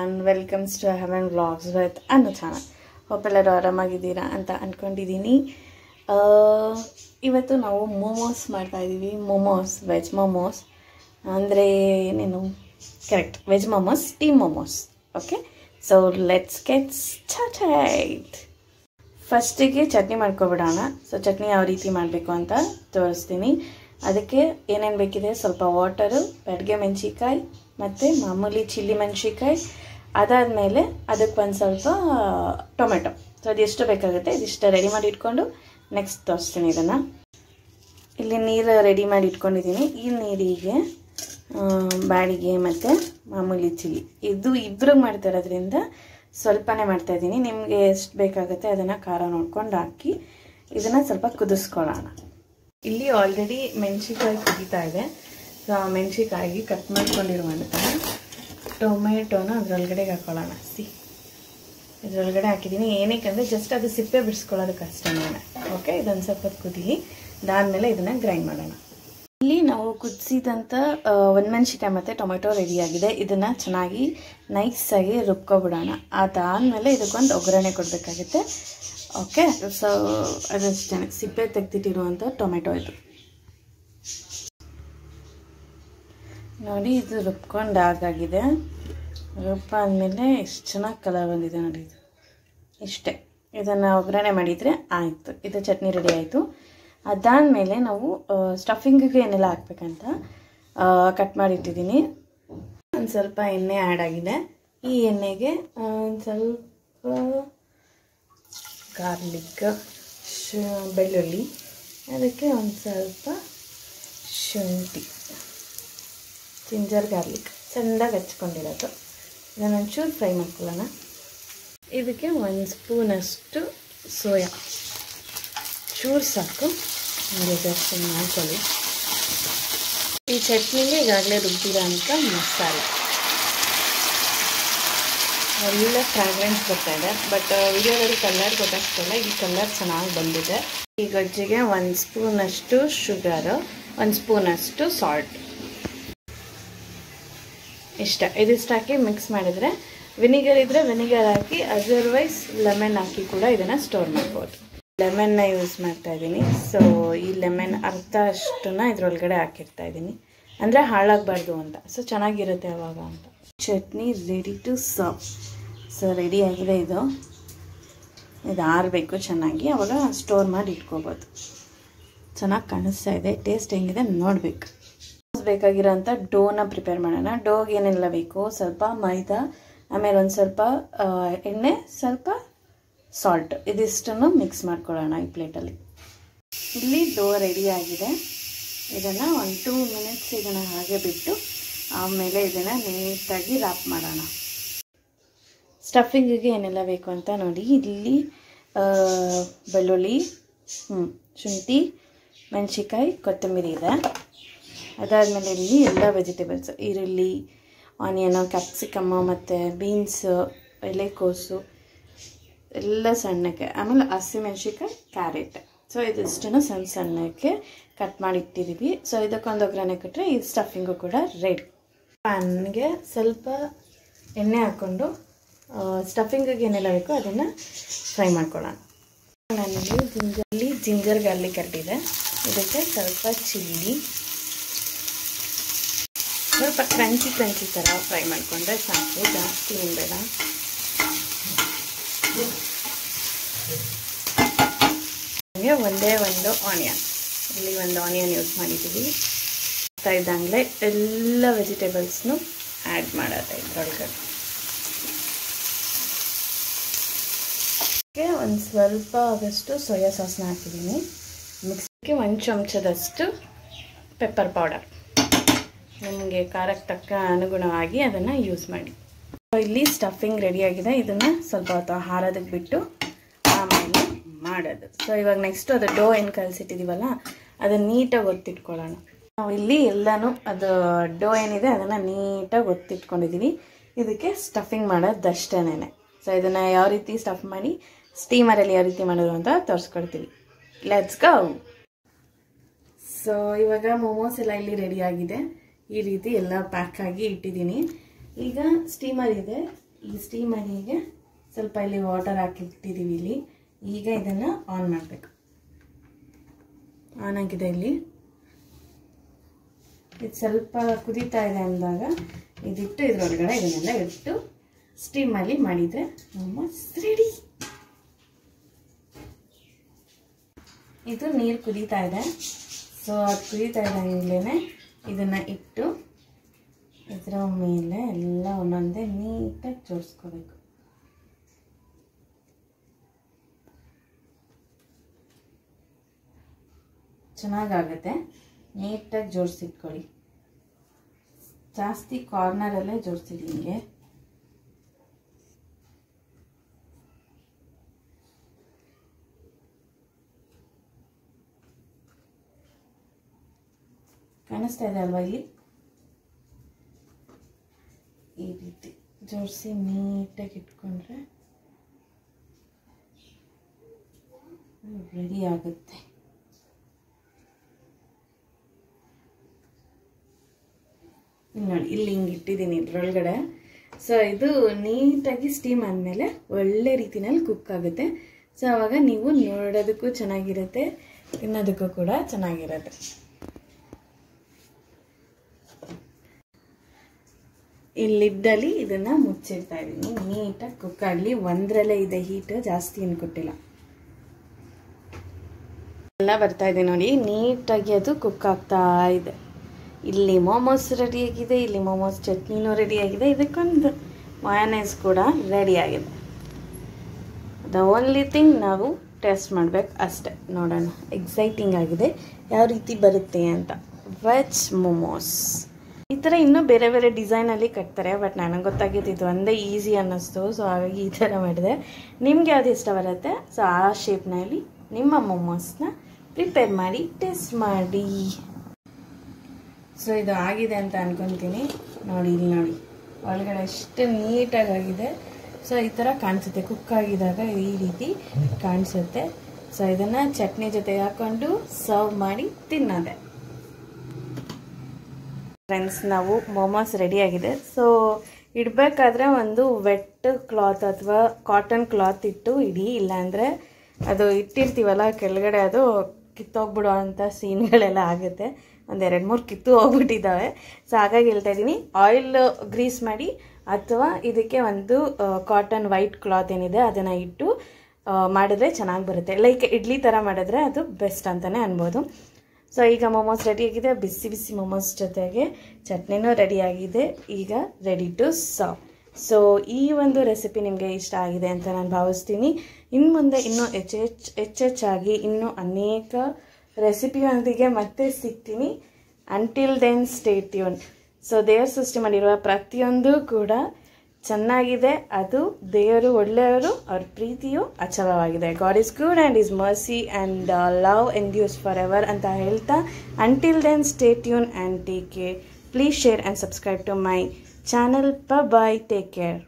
everyone, welcomes to Heaven Vlogs with Anu channel. Hope ಎಲ್ಲರೂ ಆರಾಮಾಗಿದ್ದೀರಾ ಅಂತ ಅನ್ಕೊಂಡಿದ್ದೀನಿ. ಇವತ್ತು ನಾವು ಮೋಮೋಸ್ ಮಾಡ್ತಾ ಇದ್ದೀವಿ. ಮೋಮೋಸ್, ವೆಜ್ ಮೋಮೋಸ್ ಅಂದರೆ ಏನೇನು correct, veg momos, steam momos. Okay, so let's get started. ಫಸ್ಟಿಗೆ ಚಟ್ನಿ ಮಾಡ್ಕೊಬಿಡೋಣ. ಸೊ ಚಟ್ನಿ ಯಾವ ರೀತಿ ಮಾಡಬೇಕು ಅಂತ ತೋರಿಸ್ತೀನಿ. ಅದಕ್ಕೆ ಏನೇನು ಬೇಕಿದೆ, ಸ್ವಲ್ಪ ವಾಟರು, ಬೆಳಗ್ಗೆ ಮೆಣಸಿಕಾಯಿ ಮತ್ತು ಮಾಮೂಲಿ ಚಿಲ್ಲಿ ಮೆಣಸಿಕಾಯಿ, ಅದಾದಮೇಲೆ ಅದಕ್ಕೆ ಒಂದು ಸ್ವಲ್ಪ ಟೊಮೆಟೊ. ಸೊ ಅದೆಷ್ಟು ಬೇಕಾಗುತ್ತೆ ಇದಿಷ್ಟು ರೆಡಿ ಮಾಡಿ ಇಟ್ಕೊಂಡು ನೆಕ್ಸ್ಟ್ ತೋರಿಸ್ತೀನಿ. ಇದನ್ನು ಇಲ್ಲಿ ನೀರು ರೆಡಿ ಮಾಡಿ ಇಟ್ಕೊಂಡಿದ್ದೀನಿ. ಈ ನೀರಿಗೆ ಬಾಡಿಗೆ ಮತ್ತು ಮಾಮೂಲಿ ಚಿಲ್ಲಿ ಇದು ಇಬ್ಬರಿಗೆ ಮಾಡ್ತಿರೋದ್ರಿಂದ ಸ್ವಲ್ಪನೇ ಮಾಡ್ತಾಯಿದ್ದೀನಿ. ನಿಮಗೆ ಎಷ್ಟು ಬೇಕಾಗುತ್ತೆ ಅದನ್ನು ಖಾರ ನೋಡ್ಕೊಂಡು ಹಾಕಿ ಇದನ್ನು ಸ್ವಲ್ಪ ಕುದಿಸ್ಕೊಳ್ಳೋಣ. ಇಲ್ಲಿ ಆಲ್ರೆಡಿ ಮೆಣಸಿಕಾಯಿ ಕುದೀತಾ ಇದೆ. ಸೊ ಆ ಮೆಣಸಿಕಾಯಿಗೆ ಕಟ್ ಮಾಡ್ಕೊಂಡಿರುವಂಥ ಟೊಮೆಟೊನ ಅದರೊಳಗಡೆ ಹಾಕೊಳ್ಳೋಣ. ಇದರೊಳಗಡೆ ಹಾಕಿದ್ದೀನಿ. ಏನಕ್ಕೆ ಜಸ್ಟ್ ಅದು ಸಿಪ್ಪೆ ಬಿಡಿಸ್ಕೊಳ್ಳೋದಕ್ಕೆ ಅಷ್ಟೇ. ಓಕೆ, ಇದೊಂದು ಸ್ವಲ್ಪ ಕುದೀಲಿ. ಅದಾದಮೇಲೆ ಇದನ್ನು ಗ್ರೈಂಡ್ ಮಾಡೋಣ. ಇಲ್ಲಿ ನಾವು ಕುದಿಸಿದಂಥ ಒಣಮೆಣಸಿಕಾಯಿ ಮತ್ತು ಟೊಮೆಟೊ ರೆಡಿಯಾಗಿದೆ. ಇದನ್ನು ಚೆನ್ನಾಗಿ ನೈಸಾಗಿ ರುಬ್ಕೊಬಿಡೋಣ. ಅದಾದಮೇಲೆ ಇದಕ್ಕೊಂದು ಒಗ್ಗರಣೆ ಕೊಡಬೇಕಾಗುತ್ತೆ. ಓಕೆ, ಸೊ ಅದಷ್ಟೇ, ಸಿಪ್ಪೆ ತೆಗೆದಿಟ್ಟಿರುವಂಥ ಟೊಮೆಟೊ ಇದು ನೋಡಿ. ಇದು ರುಬ್ಕೊಂಡು ಆಗಾಗಿದೆ. ರುಬ್ಬಾದ್ಮೇಲೆ ಎಷ್ಟು ಚೆನ್ನಾಗಿ ಕಲರ್ ಬಂದಿದೆ ನೋಡಿ. ಇದು ಇಷ್ಟೇ. ಇದನ್ನು ಒಗ್ಗರಣೆ ಮಾಡಿದರೆ ಆಯಿತು. ಇದು ಚಟ್ನಿ ರೆಡಿ ಆಯಿತು. ಅದಾದಮೇಲೆ ನಾವು ಸ್ಟಫಿಂಗಿಗೆ ಏನೆಲ್ಲ ಹಾಕ್ಬೇಕಂತ ಕಟ್ ಮಾಡಿಟ್ಟಿದ್ದೀನಿ. ಒಂದು ಸ್ವಲ್ಪ ಎಣ್ಣೆ ಆ್ಯಡ್ ಆಗಿದೆ. ಈ ಎಣ್ಣೆಗೆ ಒಂದು ಸ್ವಲ್ಪ ಗಾರ್ಲಿಕ್, ಬೆಳ್ಳುಳ್ಳಿ, ಅದಕ್ಕೆ ಒಂದು ಸ್ವಲ್ಪ ಶುಂಠಿ, ಜಿಂಜರ್ ಗಾರ್ಲಿಕ್ ಚೆಂದಾಗಿ ಹಚ್ಕೊಂಡಿರೋದು. ಇದನ್ನು ಒಂಚೂರು ಫ್ರೈ ಮಾಡ್ಕೊಳ್ಳೋಣ. ಇದಕ್ಕೆ ಒಂದು ಸ್ಪೂನಷ್ಟು ಸೋಯಾ, ಚೂರು ಸಾಕು, ಹಾಗೆ ಜಾಸ್ತಿ ಮಾಡ್ಕೊಳ್ಳಿ. ಈ ಚಟ್ನಿಗೆ ಈಗಾಗಲೇ ರುಬ್ಬಿರೋ ಅಂತ ಮಸಾಲೆ ಒಳ್ಳೆ ಫ್ರಾಗ್ರೆನ್ಸ್ ಬರ್ತಾ ಇದೆ. ಬಟ್ ವಿಡಿಯೋದಲ್ಲಿ ಕಲರ್ ಗೊತ್ತಾಗ್ತಿಲ್ಲ. ಈ ಕಲರ್ ಚೆನ್ನಾಗಿ ಬಂದಿದೆ. ಈ ಗೊಜ್ಜಿಗೆ ಒಂದು ಸ್ಪೂನಷ್ಟು ಶುಗರು, ಒಂದು ಸ್ಪೂನಷ್ಟು ಸಾಲ್ಟ್, ಇಷ್ಟ. ಇದಿಷ್ಟು ಹಾಕಿ ಮಿಕ್ಸ್ ಮಾಡಿದರೆ, ವಿನಿಗರ್ ಇದ್ದರೆ ವಿನಿಗರ್ ಹಾಕಿ, ಅದರ್ವೈಸ್ ಲೆಮನ್ ಹಾಕಿ ಕೂಡ ಇದನ್ನು ಸ್ಟೋರ್ ಮಾಡ್ಬೋದು. ಲೆಮನ್ನ ಯೂಸ್ ಮಾಡ್ತಾ ಇದ್ದೀನಿ. ಸೊ ಈ ಲೆಮನ್ ಅರ್ಧ ಅಷ್ಟನ್ನ ಇದರೊಳಗಡೆ ಹಾಕಿರ್ತಾ ಇದ್ದೀನಿ, ಅಂದರೆ ಹಾಳಾಗಬಾರ್ದು ಅಂತ. ಸೊ ಚೆನ್ನಾಗಿರುತ್ತೆ ಅವಾಗ ಅಂತ. Chutney ready to serve. So ರೆಡಿಯಾಗಿದೆ. ಇದು ಆರಬೇಕು ಚೆನ್ನಾಗಿ, ಅವಾಗ ಸ್ಟೋರ್ ಮಾಡಿ ಇಟ್ಕೋಬೋದು. ಚೆನ್ನಾಗಿ ಕಾಣಿಸ್ತಾ ಇದೆ. ಟೇಸ್ಟ್ ಹೆಂಗಿದೆ ನೋಡಬೇಕು. ಬೇಕಾಗಿರೋಂಥ ಡೋನ ಪ್ರಿಪೇರ್ ಮಾಡೋಣ. ಡೋಗೆ ಏನೆಲ್ಲ ಬೇಕು, ಸ್ವಲ್ಪ ಮೈದಾ, ಆಮೇಲೆ ಒಂದು ಸ್ವಲ್ಪ ಎಣ್ಣೆ, ಸ್ವಲ್ಪ ಸಾಲ್ಟ್, ಇದಿಷ್ಟನ್ನು ಮಿಕ್ಸ್ ಮಾಡ್ಕೊಳ್ಳೋಣ ಈ ಪ್ಲೇಟಲ್ಲಿ. ಇಲ್ಲಿ ಡೋ ರೆಡಿಯಾಗಿದೆ. ಇದನ್ನು ಒಂದು 2 ಮಿನಿಟ್ಸ್ ಇದನ್ನು ಹಾಗೆ ಬಿಟ್ಟು ಆಮೇಲೆ ಇದನ್ನು ನೀಟಾಗಿ ರ್ಯಾಪ್ ಮಾಡೋಣ. ಸ್ಟಫಿಂಗಿಗೆ ಏನೆಲ್ಲ ಬೇಕು ಅಂತ ನೋಡಿ. ಇಲ್ಲಿ ಬೆಳ್ಳುಳ್ಳಿ, ಶುಂಠಿ, ಮೆಣಸಿಕಾಯಿ, ಕೊತ್ತಂಬರಿ ಇದೆ. ಅದಾದಮೇಲೆ ಇಲ್ಲಿ ಎಲ್ಲ ವೆಜಿಟೇಬಲ್ಸ್, ಈರುಳ್ಳಿ, ಆನಿಯನು, ಕ್ಯಾಪ್ಸಿಕಮ್ಮು ಮತ್ತು ಬೀನ್ಸು, ಎಲೆಕೋಸು ಎಲ್ಲ ಸಣ್ಣಕ್ಕೆ, ಆಮೇಲೆ ಹಸಿಮೆಣ್ಸಿಕಾಯಿ, ಕ್ಯಾರೆಟ್. ಸೊ ಇದಿಷ್ಟನ್ನು ಸಣ್ಣ ಸಣ್ಣಕ್ಕೆ ಕಟ್ ಮಾಡಿ ಇಟ್ಟಿದ್ದೀವಿ. ಸೊ ಇದಕ್ಕೊಂದು ಒಗ್ಗರಣೆ ಕೊಟ್ಟರೆ ಈ ಸ್ಟಫಿಂಗು ಕೂಡ ರೆಡಿ. ಪ್ಯಾನ್ಗೆ ಸ್ವಲ್ಪ ಎಣ್ಣೆ ಹಾಕ್ಕೊಂಡು ಸ್ಟಫಿಂಗಿಗೆ ಏನೆಲ್ಲ ಬೇಕೋ ಅದನ್ನು ಫ್ರೈ ಮಾಡ್ಕೊಳ್ಳೋಣ. ನಾನಿಲ್ಲಿ ಜಿಂಜರ್ ಗಾರ್ಲಿಕ್ ಕಟ್ಟಿದೆ. ಇದಕ್ಕೆ ಸ್ವಲ್ಪ ಚಿಲ್ಲಿ, ಸ್ವಲ್ಪ ಕ್ರಂಚಿ ಥರ ಫ್ರೈ ಮಾಡಿಕೊಂಡ್ರೆ ಸಾಕು, ಜಾಸ್ತಿ ಏನು ಬೇಡ. ಹಾಗೆ ಒಂದೇ ಒಂದು ಆನಿಯನ್, ಇಲ್ಲಿ ಒಂದು ಆನಿಯನ್ ಯೂಸ್ ಮಾಡಿದ್ದೀವಿ. ಆಗ್ತಾ ಇದ್ದಂಗೆ ಎಲ್ಲ ವೆಜಿಟೇಬಲ್ಸ್ನು ಆ್ಯಡ್ ಮಾಡೋದು ಇದರೊಳಗಡೆ. ಒಂದು ಸ್ವಲ್ಪ ಆದಷ್ಟು ಸೋಯಾ ಸಾಸ್ನ ಹಾಕಿದ್ದೀನಿ. ಮಿಕ್ಸಿಗೆ 1 ಚಮಚದಷ್ಟು ಪೆಪ್ಪರ್ ಪೌಡರ್, ನಿಮಗೆ ಖಾರಕ್ಕೆ ತಕ್ಕ ಅನುಗುಣವಾಗಿ ಅದನ್ನು ಯೂಸ್ ಮಾಡಿ. ಇಲ್ಲಿ ಸ್ಟಫಿಂಗ್ ರೆಡಿಯಾಗಿದೆ. ಇದನ್ನು ಸ್ವಲ್ಪ ಹೊತ್ತು ಹಾರೋದಕ್ಕೆ ಬಿಟ್ಟು ಆಮೇಲೆ ಮಾಡೋದು. ಸೊ ಇವಾಗ ನೆಕ್ಸ್ಟು ಅದು ಡೋ ಏನು ಕಲಸಿಟ್ಟಿದ್ದೀವಲ್ಲ ಅದನ್ನು ನೀಟಾಗಿ ಒತ್ತಿಟ್ಕೊಳ್ಳೋಣ. ನಾವು ಇಲ್ಲಿ ಎಲ್ಲನೂ ಅದು ಡೋ ಏನಿದೆ ಅದನ್ನು ನೀಟಾಗಿ ಒತ್ತಿಟ್ಕೊಂಡಿದ್ದೀವಿ. ಇದಕ್ಕೆ ಸ್ಟಫಿಂಗ್ ಮಾಡೋದಷ್ಟೇನೆ. ಸೊ ಇದನ್ನು ಯಾವ ರೀತಿ ಸ್ಟಫ್ ಮಾಡಿ ಸ್ಟೀಮರಲ್ಲಿ ಯಾವ ರೀತಿ ಮಾಡೋದು ಅಂತ ತೋರಿಸ್ಕೊಡ್ತೀವಿ. Let's go. ಸೊ ಇವಾಗ ಮೋಮೋಸ್ ಎಲ್ಲ ಇಲ್ಲಿ ರೆಡಿಯಾಗಿದೆ. ಈ ರೀತಿ ಎಲ್ಲ ಪ್ಯಾಕ್ ಆಗಿ ಇಟ್ಟಿದ್ದೀನಿ. ಈಗ ಸ್ಟೀಮರ್ ಇದೆ, ಈ ಸ್ಟೀಮರಿಗೆ ಸ್ವಲ್ಪ ಇಲ್ಲಿ ವಾಟರ್ ಹಾಕಿಟ್ಟಿದ್ದೀವಿ ಇಲ್ಲಿ. ಈಗ ಇದನ್ನು ಆನ್ ಮಾಡಬೇಕು. ಆನ್ ಆಗಿದೆ ಇಲ್ಲಿ. ಇದು ಸ್ವಲ್ಪ ಕುದೀತಾ ಇದೆ ಅಂದಾಗ ಇದಿಟ್ಟು ಇದ್ರೊಳಗಡೆ ಇದನ್ನೆಲ್ಲ ಇಟ್ಟು ಸ್ಟೀಮಲ್ಲಿ ಮಾಡಿದರೆ ಮೊಮೋಸ್ ರೆಡಿ. ಇದು ನೀರು ಕುದೀತಾ ಇದೆ. ಸೊ ಅದು ಕುದೀತಾ ಇದ್ದಂಗ್ಲೇ ಇದನ್ನು ಇಟ್ಟು ಇದರ ಮೇಲೆ ಎಲ್ಲ ಒಂದೊಂದೇ ನೀಟಾಗಿ ಜೋಡಿಸ್ಕೋಬೇಕು. ಚೆನ್ನಾಗಾಗುತ್ತೆ. ನೀಟಾಗಿ ಜೋಡಿಸಿಟ್ಕೊಳ್ಳಿ. ಜಾಸ್ತಿ ಕಾರ್ನರಲ್ಲೇ ಜೋಡಿಸಿಡಿ. ಹಿಂಗೆ ಕಾಣಿಸ್ತಾ ಇದೆ ಅಲ್ವಾ? ಇಲ್ಲಿ ಈ ರೀತಿ ಜೋಡಿಸಿ ನೀಟಾಗಿ ಇಟ್ಕೊಂಡ್ರೆ ರೆಡಿ ಆಗುತ್ತೆ. ನೋಡಿ ಇಲ್ಲಿ ಹಿಂಗೆ ಇಟ್ಟಿದ್ದೀನಿ ಇದ್ರೊಳಗಡೆ. ಸೊ ಇದು ನೀಟಾಗಿ ಸ್ಟೀಮ್ ಆದಮೇಲೆ ಒಳ್ಳೆ ರೀತಿನಲ್ಲಿ ಕುಕ್ ಆಗುತ್ತೆ. ಸೊ ಆವಾಗ ನೀವು ನೋಡೋದಕ್ಕೂ ಚೆನ್ನಾಗಿರುತ್ತೆ, ತಿನ್ನೋದಕ್ಕೂ ಕೂಡ ಚೆನ್ನಾಗಿರುತ್ತೆ. ಈ ಲಿಡ್ಡಲ್ಲಿ ಇದನ್ನು ಮುಚ್ಚಿಡ್ತಾ ಇದ್ದೀನಿ. ನೀಟಾಗಿ ಕುಕ್ ಆಗಲಿ. ಒಂದರಲ್ಲೇ ಇದೆ ಹೀಟ್, ಜಾಸ್ತಿ ಏನು ಕೊಟ್ಟಿಲ್ಲ. ಎಲ್ಲ ಬರ್ತಾ ಇದೆ ನೋಡಿ, ನೀಟಾಗಿ ಅದು ಕುಕ್ ಆಗ್ತಾ ಇದೆ. ಇಲ್ಲಿ ಮೋಮೋಸ್ ರೆಡಿಯಾಗಿದೆ, ಇಲ್ಲಿ ಮೋಮೋಸ್ ಚಟ್ನಿನೂ ರೆಡಿಯಾಗಿದೆ, ಇದಕ್ಕೊಂದು ಮಯೋನೈಸ್ ಕೂಡ ರೆಡಿಯಾಗಿದೆ. ದ ಓನ್ಲಿ ಥಿಂಗ್ ನಾವು ಟೇಸ್ಟ್ ಮಾಡಬೇಕು ಅಷ್ಟೆ. ನೋಡೋಣ. ಎಕ್ಸೈಟಿಂಗ್ ಆಗಿದೆ ಯಾವ ರೀತಿ ಬರುತ್ತೆ ಅಂತ. ವೆಜ್ ಮೋಮೋಸ್ ಈ ಥರ ಇನ್ನೂ ಬೇರೆ ಬೇರೆ ಡಿಸೈನಲ್ಲಿ ಕಟ್ತಾರೆ, ಬಟ್ ನನಗೆ ಗೊತ್ತಾಗಿದ್ದು ಇದು ಒಂದೇ ಈಸಿ ಅನ್ನಿಸ್ತು. ಸೊ ಹಾಗಾಗಿ ಈ ಥರ ಮಾಡಿದೆ. ನಿಮ್ಗೆ ಯಾವ್ದು ಇಷ್ಟ ಬರುತ್ತೆ ಸೊ ಆ ಶೇಪ್ನಲ್ಲಿ ನಿಮ್ಮ ಮೋಮೋಸ್ನ ಪ್ರಿಪೇರ್ ಮಾಡಿ ಟೇಸ್ಟ್ ಮಾಡಿ. ಸೊ ಇದು ಆಗಿದೆ ಅಂತ ಅನ್ಕೊತೀನಿ. ನೋಡಿ ಇಲ್ಲಿ ನೋಡಿ, ಒಳಗಡೆ ಎಷ್ಟು ನೀಟಾಗಿ ಆಗಿದೆ. ಸೊ ಈ ಥರ ಕಾಣಿಸುತ್ತೆ. ಕುಕ್ ಆಗಿದಾಗ ಈ ರೀತಿ ಕಾಣಿಸುತ್ತೆ. ಸೊ ಇದನ್ನು ಚಟ್ನಿ ಜೊತೆ ಹಾಕ್ಕೊಂಡು ಸರ್ವ್ ಮಾಡಿ ತಿನ್ನೋದೆ. ಫ್ರೆಂಡ್ಸ್, ನಾವು ಮೋಮೋಸ್ ರೆಡಿಯಾಗಿದೆ. ಸೊ ಇಡಬೇಕಾದ್ರೆ ಒಂದು ವೆಟ್ ಕ್ಲಾತ್ ಅಥವಾ ಕಾಟನ್ ಕ್ಲಾತ್ ಇಟ್ಟು ಇಡಿ, ಇಲ್ಲಾಂದರೆ ಅದು ಇಟ್ಟಿರ್ತೀವಲ್ಲ ಕೆಳಗಡೆ ಅದು ಕಿತ್ತೋಗ್ಬಿಡೋ ಅಂಥ ಸೀನ್ಗಳೆಲ್ಲ ಆಗುತ್ತೆ. ಒಂದು 2-3 ಕಿತ್ತು ಹೋಗ್ಬಿಟ್ಟಿದ್ದಾವೆ. ಸೊ ಹಾಗಾಗಿ ಹೇಳ್ತಾ ಇದ್ದೀನಿ, ಆಯಿಲ್ ಗ್ರೀಸ್ ಮಾಡಿ ಅಥವಾ ಇದಕ್ಕೆ ಒಂದು ಕಾಟನ್ ವೈಟ್ ಕ್ಲಾತ್ ಏನಿದೆ ಅದನ್ನು ಇಟ್ಟು ಮಾಡಿದ್ರೆ ಚೆನ್ನಾಗಿ ಬರುತ್ತೆ. ಲೈಕ್ ಇಡ್ಲಿ ಥರ ಮಾಡಿದ್ರೆ ಅದು ಬೆಸ್ಟ್ ಅಂತಲೇ ಅನ್ಬೋದು. ಸೊ ಈಗ ಮೋಮೋಸ್ ರೆಡಿಯಾಗಿದೆ. ಬಿಸಿ ಬಿಸಿ ಮೋಮೋಸ್ ಜೊತೆಗೆ ಚಟ್ನಿನೂ ರೆಡಿಯಾಗಿದೆ. ಈಗ ರೆಡಿ ಟು ಸರ್ವ್. ಸೊ ಈ ಒಂದು ರೆಸಿಪಿ ನಿಮಗೆ ಇಷ್ಟ ಆಗಿದೆ ಅಂತ ನಾನು ಭಾವಿಸ್ತೀನಿ. ಇನ್ನು ಮುಂದೆ ಇನ್ನೂ ಹೆಚ್ಚೆಚ್ಚಾಗಿ ಇನ್ನೂ ಅನೇಕ ರೆಸಿಪಿಯೊಂದಿಗೆ ಮತ್ತೆ ಸಿಗ್ತೀನಿ. Until then stay tuned. So ದೇವ್ರ ಸೃಷ್ಟಿ ಮಾಡಿರುವ ಪ್ರತಿಯೊಂದು ಕೂಡ ಚೆನ್ನಾಗಿದೆ. ಅದು ದೇವರು ಒಳ್ಳೆಯವರು, ಅವ್ರ ಪ್ರೀತಿಯು ಅಚಲವಾಗಿದೆ. God is good and his mercy and love endures for ever ಅಂತ ಹೇಳ್ತಾ until then stay tuned and take care. Please share and subscribe to my channel. Bye, take care.